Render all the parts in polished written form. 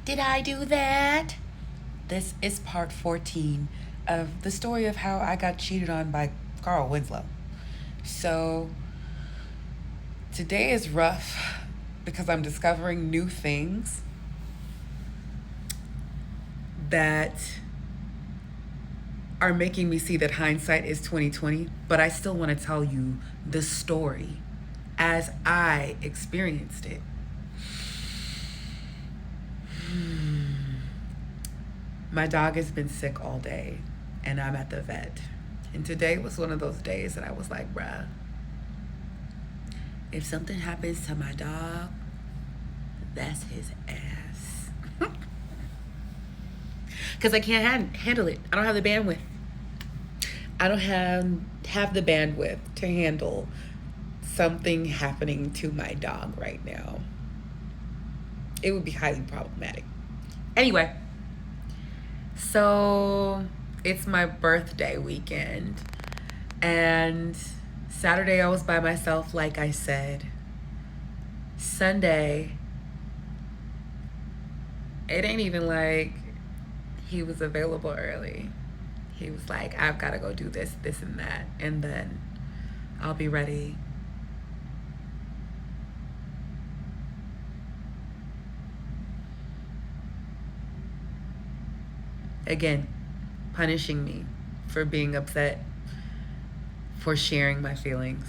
Did I do that? This is part 14 of the story of how I got cheated on by Carl Winslow. So, today is rough because I'm discovering new things that are making me see that hindsight is 2020, but I still want to tell you the story as I experienced it. My dog has been sick all day, and I'm at the vet. And today was one of those days that I was like, bruh, if something happens to my dog, that's his ass. Because I can't handle it. I don't have the bandwidth. I don't have the bandwidth to handle something happening to my dog right now. It would be highly problematic. Anyway, so it's my birthday weekend, and Saturday I was by myself, like I said. Sunday, it ain't even like he was available early. He was like, I've got to go do this, this, and that, and then I'll be ready. Again, punishing me for being upset, for sharing my feelings,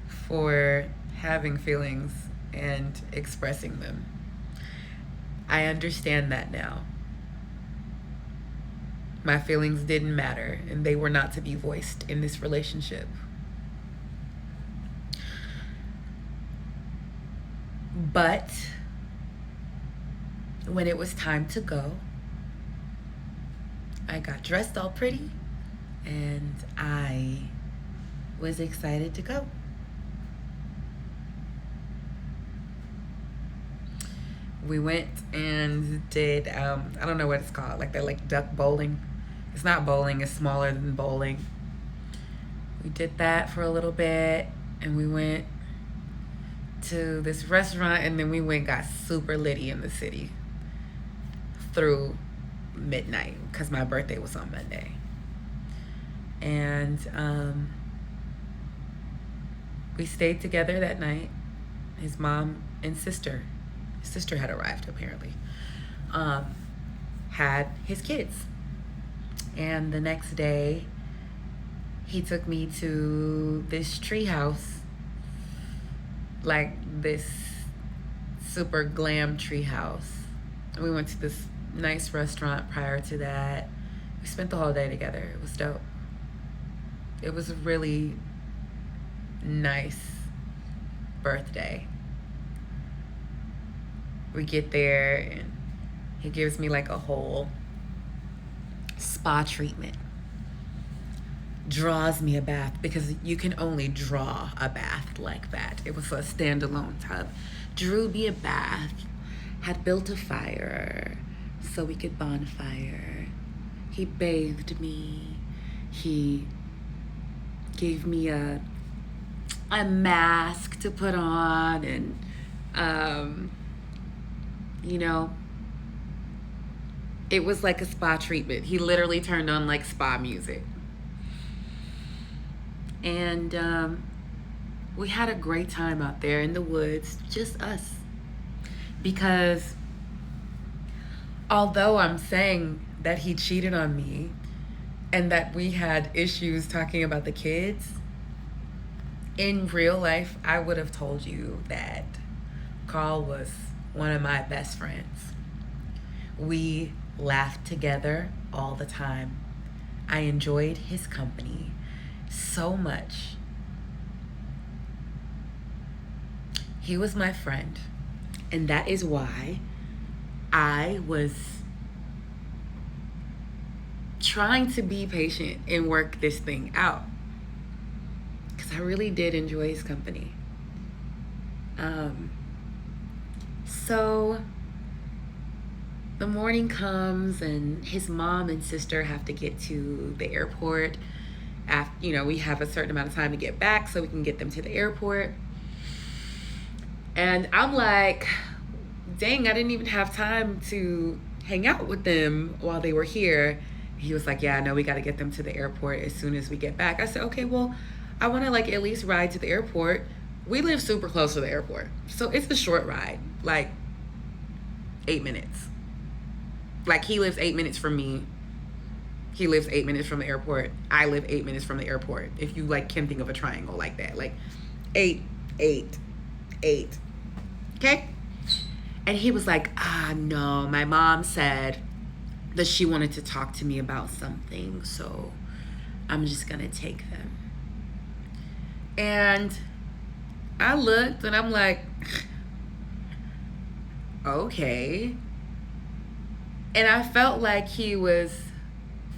for having feelings and expressing them. I understand that now. My feelings didn't matter, and they were not to be voiced in this relationship. But when it was time to go, I got dressed all pretty, and I was excited to go. We went and did, I don't know what it's called, like they're like duck bowling. It's not bowling, it's smaller than bowling. We did that for a little bit, and we went to this restaurant, and then we went and got super litty in the city through midnight because my birthday was on Monday. And we stayed together that night. His mom and sister had arrived apparently, had his kids. And the next day he took me to this tree house, like this super glam tree house. We went to this nice restaurant prior to that. We spent the whole day together. It was dope. It was a really nice birthday. We get there and he gives me like a whole spa treatment. Draws me a bath because you can only draw a bath like that. It was a standalone tub. Drew me a bath, had built a fire so we could bonfire. He bathed me. He gave me a mask to put on, and it was like a spa treatment. He literally turned on like spa music. And we had a great time out there in the woods, just us. Because although I'm saying that he cheated on me and that we had issues talking about the kids, in real life, I would have told you that Carl was one of my best friends. We laughed together all the time. I enjoyed his company so much. He was my friend, and that is why I was trying to be patient and work this thing out, because I really did enjoy his company. So the morning comes, and his mom and sister have to get to the airport. After, we have a certain amount of time to get back so we can get them to the airport. And I'm like, dang, I didn't even have time to hang out with them while they were here. He was like, yeah, I know we got to get them to the airport as soon as we get back. I said, okay, well, I want to like at least ride to the airport. We live super close to the airport. So it's a short ride, like 8 minutes. Like he lives 8 minutes from me. He lives 8 minutes from the airport. I live 8 minutes from the airport. If you like can think of a triangle like that, like 8, 8, 8. Okay? And he was like, no, my mom said that she wanted to talk to me about something, so I'm just gonna take them. And I looked and I'm like, okay. And I felt like he was,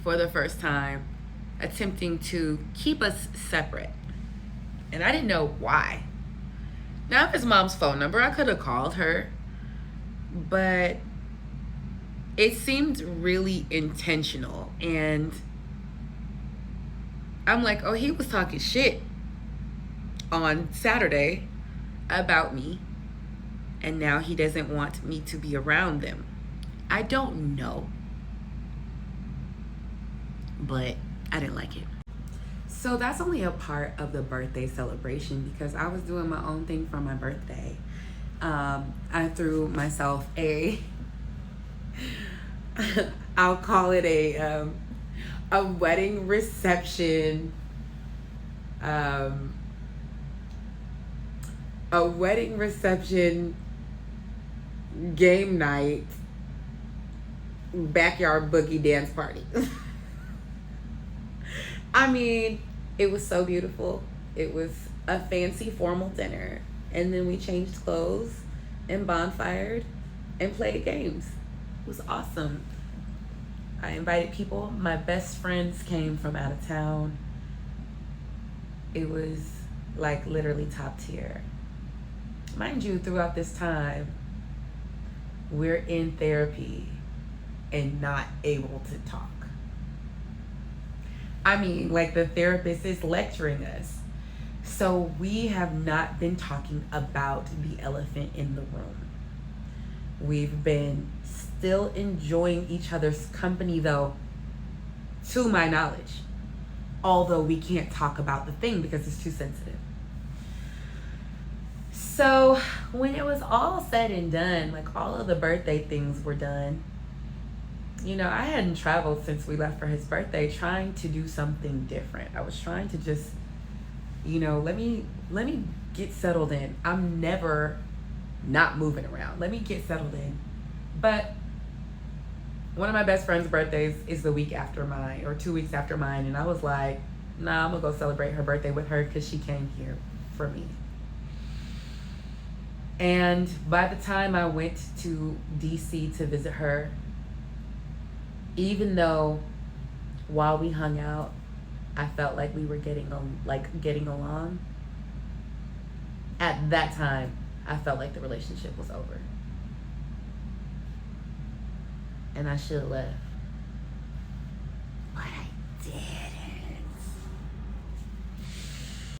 for the first time, attempting to keep us separate. And I didn't know why. Now, if his mom's phone number, I could have called her. But it seemed really intentional. And I'm like, oh, he was talking shit on Saturday about me. And now he doesn't want me to be around them. I don't know. But I didn't like it. So that's only a part of the birthday celebration because I was doing my own thing for my birthday. I threw myself I'll call it a wedding reception, a wedding reception game night, backyard boogie dance party. I mean, it was so beautiful. It was a fancy formal dinner. And then we changed clothes and bonfired and played games. It was awesome. I invited people. My best friends came from out of town. It was like literally top tier. Mind you, throughout this time, we're in therapy and not able to talk. I mean, like the therapist is lecturing us. So we have not been talking about the elephant in the room. We've been still enjoying each other's company though, to my knowledge. Although we can't talk about the thing because it's too sensitive. So when it was all said and done, like all of the birthday things were done, you know, I hadn't traveled since we left for his birthday, trying to do something different. I was trying to just, you know, let me get settled in. I'm never not moving around. Let me get settled in. But one of my best friend's birthdays is the week after mine, or 2 weeks after mine, and I was like, nah, I'm gonna go celebrate her birthday with her because she came here for me. And by the time I went to DC to visit her, even though while we hung out, I felt like we were getting along, at that time, I felt like the relationship was over. And I should have left. But I didn't.